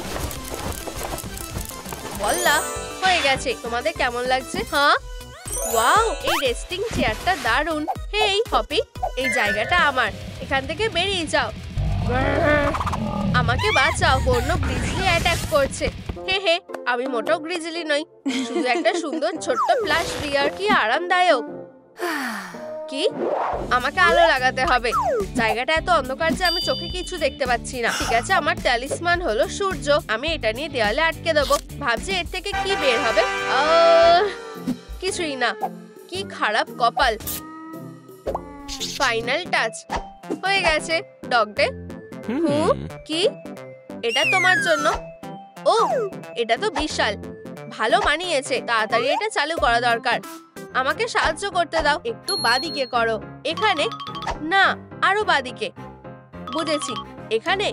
বললা, হয়ে গেছে। তোমাদের কেমন লাগছে? হ্যাঁ, ওয়াও, এই রেস্টিং চেয়ারটা দারুণ। হেই হপি, এই জায়গাটা আমার। এখান থেকে বেরিয়ে যাও। আমাকে বাঁচাও, বন্য গ্রিজলি অ্যাটাক করছে। হে হে, আমি মোটেও গ্রিজলি নই, শুধু একটা সুন্দর ছোট্ট প্লাশ বিয়ার। কি আরামদায়ক। কি? আমাকে আলো লাগাতে হবে। জায়গাটা এত অন্ধকার যে আমি চোখে কিছু দেখতে পাচ্ছি না। ঠিক আছে, আমার ট্যালিসমান হলো সূর্য। আমি এটা নিয়ে দেওয়ালে আটকে দেবো। ভাবছি এর থেকে কি বের হবে। কিছুই না। কি খারাপ কপাল। ফাইনাল টাচ, হয়ে গেছে। ডগ ডে, কি? এটা তোমার জন্য। ও, এটা তো বিশাল। ভালো মানিয়েছে। তাড়াতাড়ি এটা চালু করা দরকার। আমাকে সাহায্য করতে দাও। একটু বাদিকে করো। এখানে না, আরো বাদিকে। বুঝেছি, এখানে।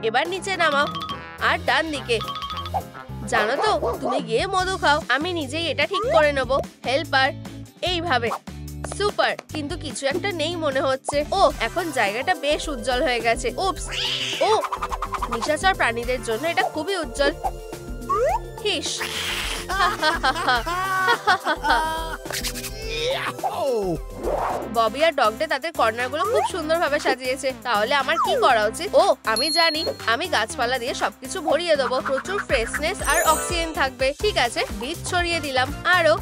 এবার নিচে নামাও। আর ডান দিকে। জানো তো, তুমি গিয়ে মধু খাও। আমি নিজেই এটা ঠিক করে নেবো। হেল্পার, এইভাবে। সুপার, কিন্তু কিছু একটা নেই মনে হচ্ছে। ও, এখন জায়গাটা বেশ উজ্জ্বল হয়ে গেছে। উপস, ও, নিশাচর প্রাণীদের জন্য এটা খুবই উজ্জ্বল। হিস, ববি আর ডগ ডে তাদের কর্নারগুলো খুব সুন্দরভাবে সাজিয়েছে। তাহলে আমার কি করা উচিত? ও, আমি জানি। আমি গাছপালা দিয়ে সবকিছু ভরিয়ে দেবো। প্রচুর ফ্রেশনেস আর অক্সিজেন থাকবে। ঠিক আছে, বীজ ছড়িয়ে দিলাম। আরো,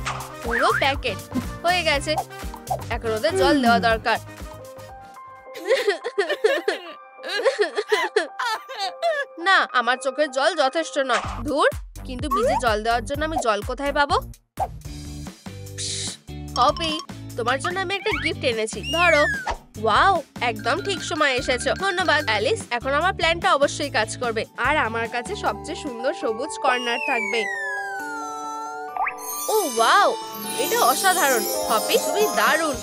পুরো প্যাকেট হয়ে গেছে। এখন ওদের জল দেওয়া দরকার। না, আমার চোখের জল যথেষ্ট নয়। ধুর, কিন্তু বীজে জল দেওয়ার জন্য আমি জল কোথায় পাবো? হপি, তোমার জন্য আমি একটা গিফট এনেছি, ধরো। ওয়াও, একদম ঠিক সময় এসেছো। ধন্যবাদ অ্যালিস। এখন আমার প্ল্যানটা অবশ্যই কাজ করবে। আর আমার কাছে সবচেয়ে সুন্দর সবুজ কর্নার থাকবে। ও ওয়াও, এটা অসাধারণ। হপি, তুমি দারুণ।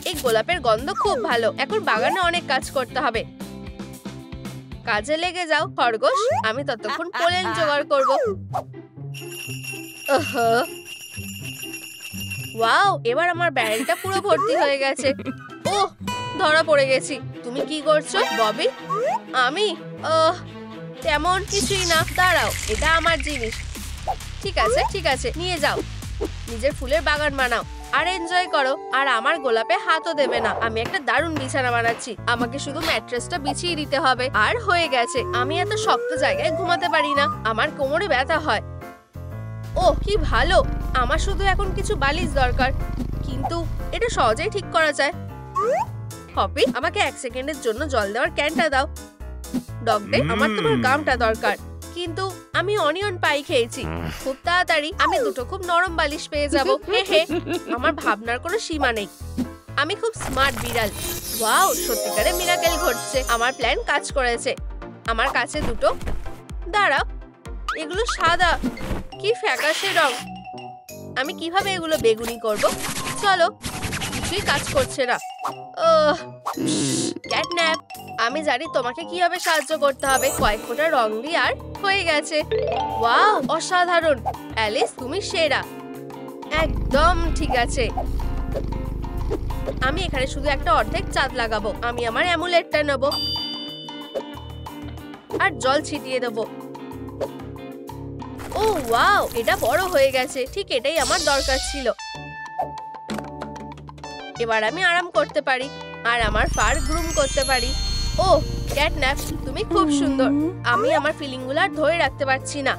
এই গোলাপের গন্ধ খুব ভালো। এখন বাগানে অনেক কাজ করতে হবে। কাজে লেগে যাও খরগোশ। আমি ততক্ষণ পোলেন জোগাড় করব। ওয়াও, এবার আমার ব্যারেলটা পুরো ভর্তি হয়ে গেছে। ওহ, ধরা পড়ে গেছি। তুমি কি করছো ববি? আমি তেমন কিছুই না। দাঁড়াও, এটা আমার জিনিস। ঠিক আছে ঠিক আছে, নিয়ে যাও। নিজের ফুলের বাগান বানাও আর এনজয় করো। আর আমার গোলাপে হাতও দেবে না। আমি একটা দারুণ বিছানা বানাচ্ছি। আমাকে শুধু ম্যাট্রেসটা বিছিয়ে দিতে হবে। আর হয়ে গেছে। আমি এত শক্ত জায়গায় ঘুমাতে পারি না, আমার কোমরে ব্যথা হয়। ওহ, কি ভালো। আমার শুধু এখন কিছু বালিশ দরকার, কিন্তু এটা সহজেই ঠিক করা যায়। হপি, আমাকে 1 সেকেন্ডের জন্য জল দেওয়ার ক্যানটা দাও। ডগ ডে, আমার তোমার গামটা দরকার, কিন্তু আমি অনিয়ন পাই খেয়েছি। খুব তাড়াতাড়ি আমি দুটো খুব নরম বালিশ পেয়ে যাব। হে হে, আমার ভাবনার কোনো সীমা নেই। আমি খুব স্মার্ট বিড়াল। ওয়াও, সত্যিকারে মিরাকেল ঘটছে। আমার প্ল্যান কাজ করেছে। আমার কাছে দুটো। দাঁড়াও, এগুলো সাদা, কি ফ্যাকাশে রং। আমি কিভাবে এগুলো বেগুনি করব? চলো, কিছুই কাজ করছে না। ক্যাটন্যাপ, আমি জানি তোমাকে কিভাবে সাহায্য করতে হবে। কয়েক ফোঁটা রং দিয়ে আর হয়ে গেছে। ওয়াও, অসাধারণ অ্যালিস, তুমি সেরা। একদম ঠিক আছে। আমি এখানে শুধু একটা অর্ধেক চাঁদ লাগাবো। আমি আমার অ্যামুলেটটা নেব আর জল ছিটিয়ে দেবো। ও ওয়াও, এটা বড় হয়ে গেছে। ঠিক এটাই আমার দরকার ছিল। এবার আমি আরাম করতে পারি আর আমার ফার গ্রুম করতে পারি। ও ক্যাটন্যাপ, তুমি খুব সুন্দর। আমি আমার ফিলিংগুলো আর ধরে রাখতে পারছি না।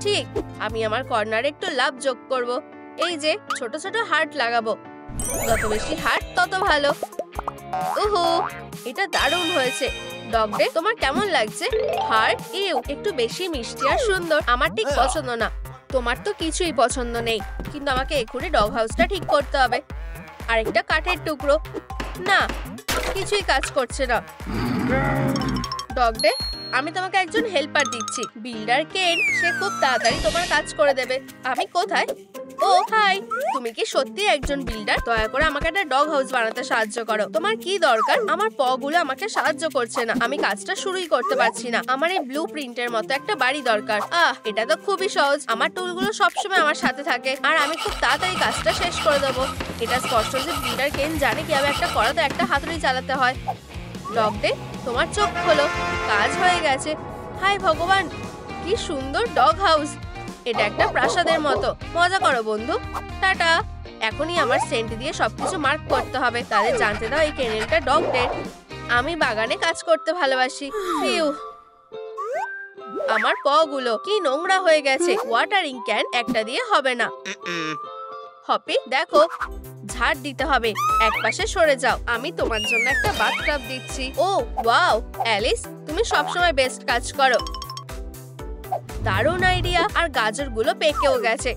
ঠিক, আমি আমার কর্নারে একটু লাভ যোগ করব। এই যে ছোট ছোট হার্ট লাগাবো। যত বেশি হার্ট তত ভালো। ওহো, এটা দারুণ হয়েছে। ডগ ডে, তোমার কেমন লাগছে? হার্ট একটু বেশি মিষ্টি আর সুন্দর। আমার ঠিক পছন্দ না। তোমার তো কিছুই পছন্দ নেই, কিন্তু আমাকে এক্ষুনি ডগ হাউসটা ঠিক করতে হবে। আরেকটা কাঠের টুকরো। না, কিছুই কাজ করছে না। ডগ ডে, আমি তোমাকে একজন হেল্পার দিচ্ছি, বিল্ডার কেন। সে খুব তাড়াতাড়ি তোমার কাজ করে দেবে। আমি কোথায়? ও হাই, তুমি কি সত্যি একজন বিল্ডার? দয়া করে আমাকে একটা ডগ হাউস বানাতে সাহায্য করো। তোমার কি দরকার? আমার পগুলো আমাকে সাহায্য করছে না। আমি কাজটা শুরুই করতে পারছি না। আমার এই ব্লু প্রিন্টের মতো একটা বাড়ি দরকার। এটা তো খুবই সহজ। আমার টুলগুলো সবসময় আমার সাথে থাকে আর আমি খুব তাড়াতাড়ি কাজটা শেষ করে দেবো। এটা স্পষ্ট যে বিল্ডার কেন জানে কিভাবে একটা করাতে একটা হাতুড়ি চালাতে হয়। ডগ ডে, তোমার চোখ খোলো। কাজ হয়ে গেছে। হাই ভগবান, কি সুন্দর ডগ হাউস। এটা একটা প্রাসাদের মতো। মজা করো বন্ধু। টাটা। এখনই আমার সেন্ট দিয়ে সবকিছু মার্ক করতে হবে। তাদের জানতে দাও এই কেনেলটা ডগ ডে। আমি বাগানে কাজ করতে ভালোবাসি। আমার পগুলো কি নোংরা হয়ে গেছে। ওয়াটারিং ক্যান একটা দিয়ে হবে না। হপি, দেখো, ঝাড় দিতে হবে। এক পাশে সরে যাও। আমি তোমার জন্য একটা বাথটাব দিচ্ছি। ও ওয়াও, অ্যালিস, তুমি সবসময় বেস্ট কাজ করো। দারুণ আইডিয়া। আর গাজরগুলো পেকেও গেছে।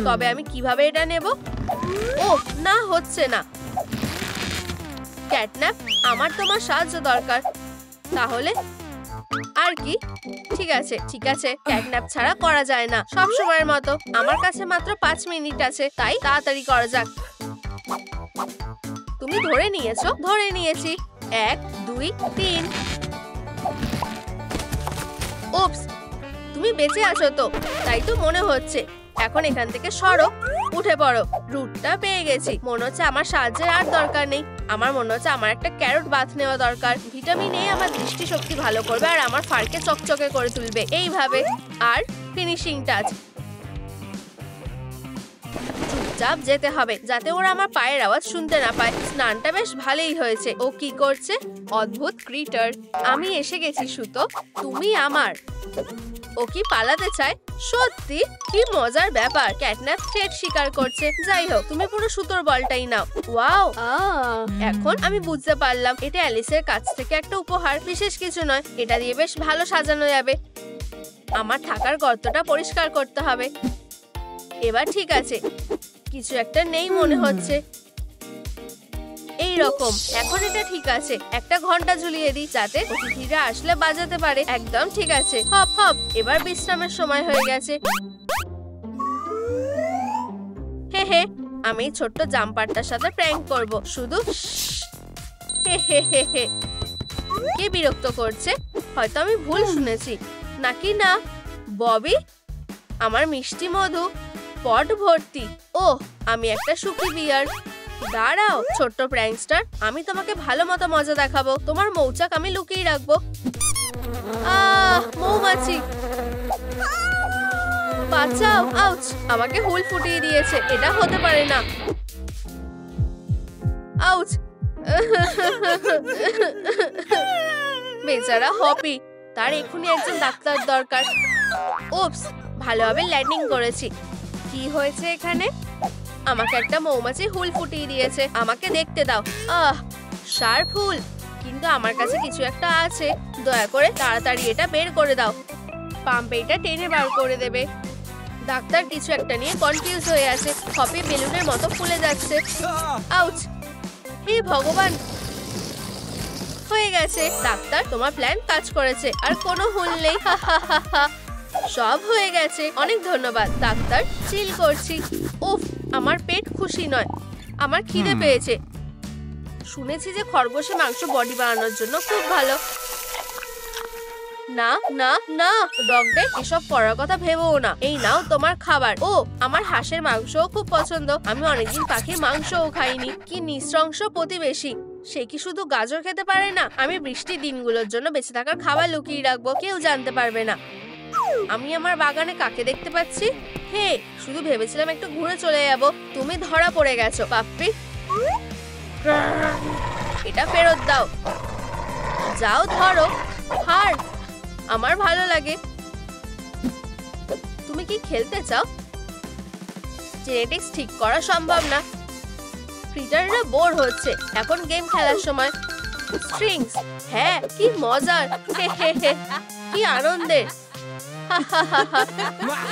তবে আমি কিভাবে এটা নেব? ও না, হচ্ছে না। ক্যাটন্যাপ, আমার তোমার সাহায্য দরকার। তাহলে আর কি? ঠিক আছে ঠিক আছে, ক্যাটন্যাপ ছাড়া করা যায় না। সব সময়ের মতো আমার কাছে মাত্র 5 মিনিট আছে, তাই তাড়াতাড়ি করা যাক। তুমি ধরে নিয়েছো? ধরে নিয়েছি। 1 2 3। উপস, তুমি বেঁচে আছো তো? তাই তো মনে হচ্ছে। এখন এখান থেকে সরো, উঠে পড়ো। রুটটা পেয়ে গেছি। মনে হচ্ছে আমার সাহায্যের আর দরকার নেই। আমার মনে হচ্ছে আমার একটা ক্যারট বাথ নেওয়া দরকার। ভিটামিন এ আমার দৃষ্টিশক্তি ভালো করবে আর আমার ফারকে চকচকে করে তুলবে। এইভাবে। আর ফিনিশিং টাচ। চুপচাপ যেতে হবে যাতে ওরা আমার পায়ের আওয়াজ শুনতে না পায়। স্নানটা বেশ ভালোই হয়েছে। ও কি করছে? অদ্ভুত ক্রিটার। আমি এসে গেছি সুতো, তুমি আমার। ও কি পালাতে চায়? সত্যি কি মজার ব্যাপার। ক্যাটন্যাপ থ্রেট শিকার করছে। যাই হোক, তুমি পুরো সুতোর বলটাই নাও। ওয়াও, এখন আমি বুঝতে পারলাম এটা অ্যালিসের কাছ থেকে একটা উপহার। বিশেষ কিছু নয়, এটা দিয়ে বেশ ভালো সাজানো যাবে। আমার থাকার গর্তটা পরিষ্কার করতে হবে। এবার ঠিক আছে, কিছু একটা নেই মনে হচ্ছে। এই রকম। এখন এটা ঠিক আছে। একটা ঘন্টা ঝুলিয়ে দিই যাতে অতিথিরা আসলে বাজাতে পারে। একদম ঠিক আছে। হপ হপ, এবার বিশ্রামের সময় হয়ে গেছে। হে হে, আমি ছোট্ট জাম্পারটার সাথে প্র্যাঙ্ক করব। শুধু হে হে হে হে। কে বিরক্ত করছে? হয়তো আমি ভুল শুনেছি। নাকি না? ববি, আমার মিষ্টি মধু পট ভর্তি। ওহ, আমি একটা সুখী বিয়ার। দাঁড়াও ছোট্ট প্র্যাঙ্কস্টার, আমি তোমাকে ভালো মতো মজা দেখাবো। তোমার মৌচাক আমি লুকিয়ে রাখবো। মৌমাছি, বাঁচাও। আউচ, আমাকে হুল ফুটিয়ে দিয়েছে। এটা হতে পারে না। আউচ। বেচারা হপি, তার এখনই একজন ডাক্তার দরকার। উপস, ভালোভাবে ল্যান্ডিং করেছি। কি হয়েছে এখানে? আমাকে একটা মৌমাছি হুল ফুটিয়ে দিয়েছে। আমাকে দেখতে দাও। শার্প হুল, কিন্তু আমার কাছে কিছু একটা আছে। দয়া করে তাড়াতাড়ি এটা বের করে দাও। পাম্পে এটা টেনে বার করে দেবে। ডাক্তার কিছু একটা নিয়ে কনফিউজ হয়ে আছে। হপি বেলুনের মতো ফুলে যাচ্ছে। আউচ, হে ভগবান, হয়ে গেছে। ডাক্তার, তোমার প্ল্যান কাজ করেছে। আর কোনো হুল নেই। সব হয়ে গেছে। অনেক ধন্যবাদ ডাক্তার। চিল করছি। উফ, আমার পেট খুশি নয়। আমার খিদে পেয়েছে। শুনেছি যে খরগোশে মাংস বডি বানানোর জন্য খুব ভালো। না না না ডগডে, এসব করার কথা ভেবেও না। এই নাও তোমার খাবার। ও, আমার হাঁসের মাংসও খুব পছন্দ। আমি অনেকদিন পাখির মাংসও খাইনি। কি নৃশংস প্রতিবেশী, সে কি শুধু গাজর খেতে পারে না? আমি বৃষ্টির দিনগুলোর জন্য বেঁচে থাকার খাবার লুকিয়ে রাখবো, কেউ জানতে পারবে না। আমি আমার বাগানে কাকে দেখতে পাচ্ছি? হে, শুধু ভেবেছিলাম একটু ঘুরে চলে যাব। তুমি ধরা পড়ে গেছো পাপ্পি। এটা ফেরত দাও। যাও ধরো। হার, আমার ভালো লাগে। তুমি কি খেলতে চাও? জেনেটিক্স ঠিক করা সম্ভব না। ক্রিটাররা বোর হচ্ছে, এখন গেম খেলার সময়। স্ট্রিংস, হ্যাঁ কি মজার, হে হে হে, কি আনন্দের।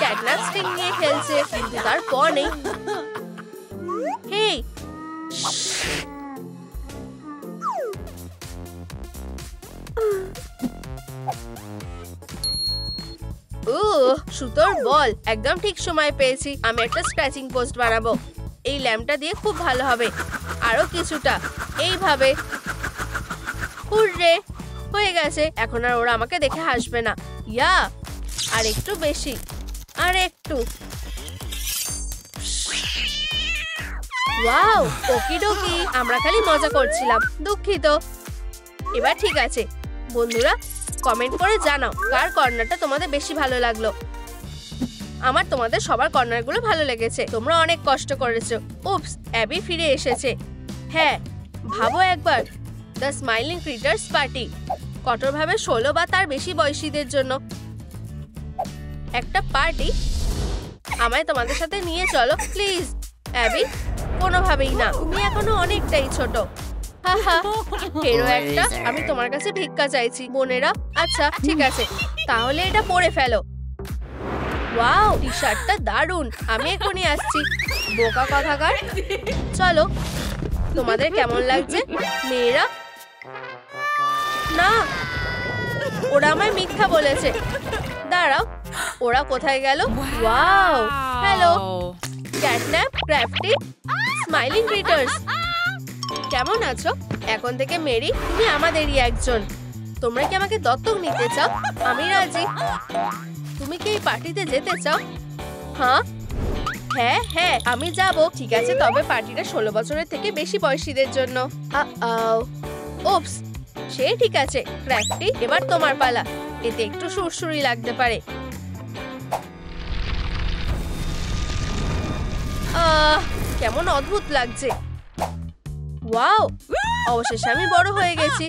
ক্যাটনাপ স্ট্রিং নিয়ে খেলছে, কিন্তু তার প নেই। হেই, সুতোর বল, একদম ঠিক সময় পেয়েছি। আমি একটা স্ক্র্যাচিং পোস্ট বানাবো। এই ল্যাম্পটা দিয়ে খুব ভালো হবে। আরো কিছুটা, এইভাবে। হুররে, হয়ে গেছে। এখন আর ওরা আমাকে দেখে হাসবে না। ইয়া, আর একটু বেশি, আর একটু। ওয়াও, ওকিডোকি, আমরা খালি মজা করছিলাম, দুঃখিত। এবার ঠিক আছে। বন্ধুরা, কমেন্ট করে জানাও কার কর্নারটা তোমাদের বেশি ভালো লাগলো। আমার তোমাদের সবার কর্নারগুলো ভালো লেগেছে। তোমরা অনেক কষ্ট করেছো। উপস, অ্যাবি ফিরে এসেছে। হ্যাঁ, ভাবো একবার, দ্য স্মাইলিং ক্রিটার্স পার্টি, কঠোরভাবে 16 বা তার বেশি বয়সীদের জন্য একটা পার্টি। আমায় তোমাদের সাথে নিয়ে চলো প্লিজ। অ্যাবি, কোনোভাবেই না, তুমি এখনো অনেকটাই ছোট। হাহা, ফেরো একটা। আমি তোমার কাছে ভিক্ষা চাইছি বোনেরা। আচ্ছা ঠিক আছে, তাহলে এটা পরে ফেলো। ওয়াও, টি শার্টটা দারুণ। আমি এখনই আসছি। বোকা কথাকার। চলো, তোমাদের কেমন লাগছে মেয়েরা? না, ওরা আমায় মিথ্যা বলেছে। দাঁড়াও, ওরা কোথায় গেল? Wow, hello catnap, ক্র্যাফটি, smiling critters, কেমন আছো? এখন থেকে মেরি, তুমি আমাদেরই একজন। তোমরা কি আমাকে দত্তক নিতে চাও? আমি রাজি। তুমি কি এই পার্টিতে যেতে চাও? হ্যাঁ হ্যাঁ হ্যাঁ, আমি যাব। ঠিক আছে, তবে পার্টিটা 16 বছরের থেকে বেশি বয়সীদের জন্য। ওপস, সে ঠিক আছে। ক্র্যাফটি, এবার তোমার পালা। এতে একটু সুরসুরি লাগতে পারে। কেমন অদ্ভুত লাগছে। ওয়াও, অবশেষে আমি বড় হয়ে গেছি।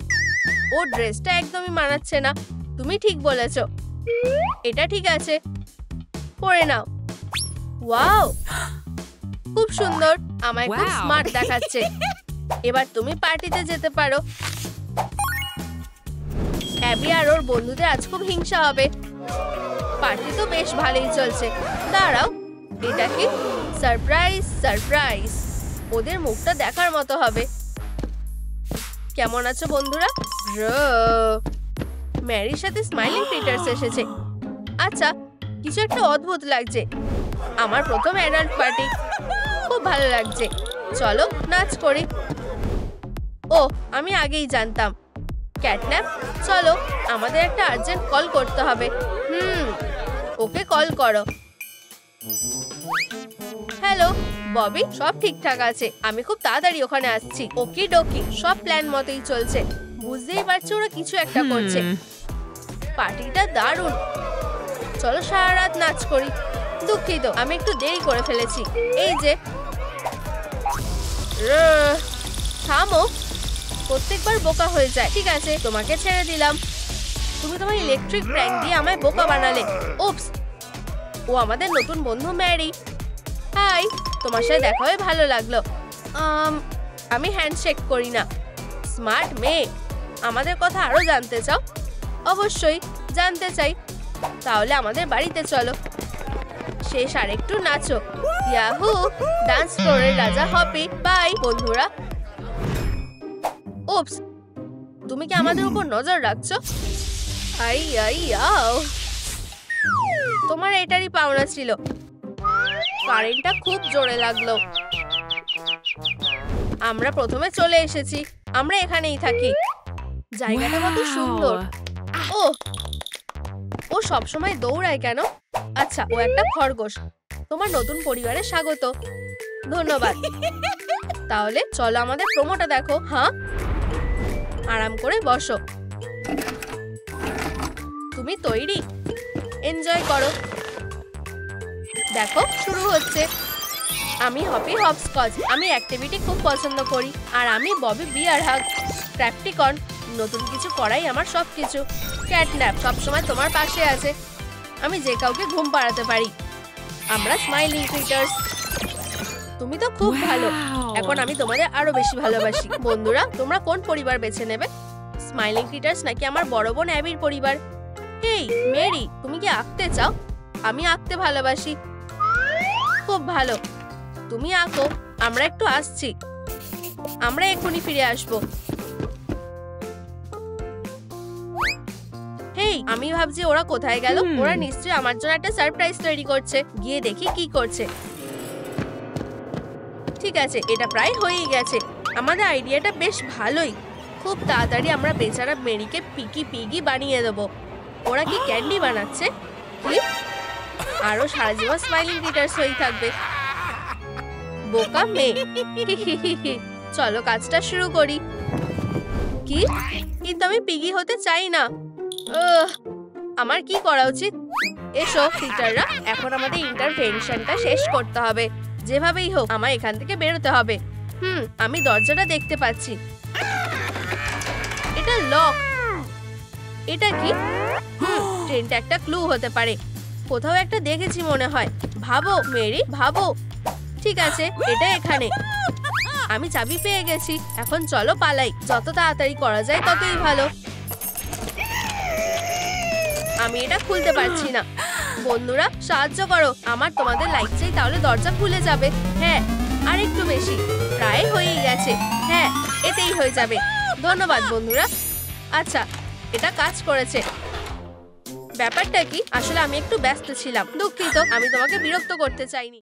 ও ড্রেসটা একদমই মানাচ্ছে না। তুমি ঠিক বলেছো, এটা ঠিক আছে, পরে নাও। ওয়াও, খুব সুন্দর। আমায় খুব স্মার্ট দেখাচ্ছে। এবার তুমি পার্টিতে যেতে পারো। অ্যাবি আর ওর বন্ধুদের আজ খুব হিংসা হবে। পার্টি তো বেশ ভালোই চলছে। দাঁড়াও, এটা কি? সারপ্রাইজ সারপ্রাইজ, ওদের মুখটা দেখার মতো হবে। কেমন আছো বন্ধুরা? ম্যারির সাথে স্মাইলিং ক্রিটার্স এসেছে। আচ্ছা, কিছু একটা অদ্ভুত লাগছে। আমার প্রথম অ্যাডাল্ট পার্টি, খুব ভালো লাগছে। চলো নাচ করি। ও, আমি আগেই জানতাম। ক্যাটন্যাপ, চলো, আমাদের একটা আর্জেন্ট কল করতে হবে। ওকে কল করো। হ্যালো ববি, সব ঠিকঠাক আছে। আমি খুব তাড়াতাড়ি ওখানে আসছি। ওকি ডোকি, সব প্ল্যান মতোই চলছে। বুঝতেই পারছো ওরা কিছু একটা করছে। পার্টিটা দারুণ। চলো সারা রাত নাচ করি। দুঃখিত, আমি একটু দেরি করে ফেলেছি। এই যে, থামো, প্রত্যেকবার বোকা হয়ে যায়। ঠিক আছে, তোমাকে ছেড়ে দিলাম। তুমি তোমার ইলেকট্রিক প্র্যাঙ্ক দিয়ে আমায় বোকা বানালে। উপস, ও আমাদের নতুন বন্ধু ম্যারি। হাই, তোমার সাথে দেখা হয়ে ভালো লাগলো। আমি হ্যান্ডশেক করি না। স্মার্ট মেয়ে, আমাদের কথা আরো জানতে চাও? অবশ্যই জানতে চাই। তাহলে আমাদের বাড়িতে চলো। শেষ আর একটু নাচো। ইয়াহু, ডান্স ফ্লোরের রাজা হপি। বাই বন্ধুরা। উপস, তুমি কি আমাদের উপর নজর রাখছো? আই আই আও, তোমার এটারই পাওনা ছিল। কারেন্টটা খুব জোরে লাগলো। আমরা প্রথমে চলে এসেছি। আমরা এখানেই থাকি। জায়গাটা কত সুন্দর। ও ও সবসময় দৌড়ায় কেন? আচ্ছা, ও একটা খরগোশ। তোমার নতুন পরিবারে স্বাগত। ধন্যবাদ। তাহলে চলো আমাদের প্রোমোটা দেখো। হ্যাঁ, আরাম করে বসো। তুমি তৈরি? এনজয় করো। দেখো শুরু হচ্ছে। আমি হপি হপস্কচ। আমি অ্যাক্টিভিটি খুব পছন্দ করি। আর আমি ববি বিয়ার হাগ। ক্র্যাপটিকন, নতুন কিছু করাই আমার সবকিছু। ক্যাটন্যাপ সবসময় তোমার পাশে আছে। আমি যে কাউকে ঘুম পাড়াতে পারি। আমরা স্মাইলিং ক্রিটার্স। তুমি তো খুব ভালো। এখন আমি তোমাদের আরো বেশি ভালোবাসি। বন্ধুরা, তোমরা কোন পরিবার বেছে নেবে? স্মাইলিং ক্রিটার্স নাকি আমার বড় বোন অ্যাবির পরিবার? হেই মেরি, তুমি কি আঁকতে চাও? আমি আঁকতে ভালোবাসি। খুব ভালো, তুমি আঁকো। আমরা একটু আসছি। আমরা এক্ষুনি ফিরে আসবো। হেই, আমি ভাবছি ওরা কোথায় গেল? ওরা নিশ্চয়ই আমার জন্য একটা সারপ্রাইজ তৈরি করছে। গিয়ে দেখি কি করছে। ঠিক আছে, এটা প্রায় হয়েই গেছে। আমাদের আইডিয়াটা বেশ ভালোই। খুব তাড়াতাড়ি আমরা বেচারা মেরিকে পিকি পিগি বানিয়ে দেবো। ওরা কি ক্যান্ডি বানাচ্ছে? কি? আরো সারা জীবন স্মাইলিং ক্রিটার্স হয়েই থাকবে। বোকা মেয়ে। চলো কাজটা শুরু করি। কি? কিন্তু আমি পিগি হতে চাই না। আমার কি করা উচিত? এসো ক্রিটাররা, এখন আমাদের ইন্টারভেনশনটা শেষ করতে হবে। যেভাবেই হোক আমার এখান থেকে বেরোতে হবে। আমি দরজাটা দেখতে পাচ্ছি। এটা লক। এটা কি? ট্রেনটা একটা ক্লু হতে পারে। কোথাও একটা দেখেছি মনে হয়। ভাবো মেরি, ভাবো। ঠিক আছে, এটা এখানে। আমি চাবি পেয়ে গেছি। এখন চলো পালাই। যত তাড়াতাড়ি করা যায় ততই ভালো। আমি এটা খুলতে পারছি না। বন্ধুরা সাহায্য করো। আমার তোমাদের লাইক চাই, তাহলে দরজা খুলে যাবে। হ্যাঁ, আর একটু বেশি। প্রায় হয়েই গেছে। হ্যাঁ, এতেই হয়ে যাবে। ধন্যবাদ বন্ধুরা। আচ্ছা, এটা কাজ করেছে। ব্যাপারটা কি? আসলে আমি একটু ব্যস্ত ছিলাম। দুঃখিত, আমি তোমাকে বিরক্ত করতে চাইনি।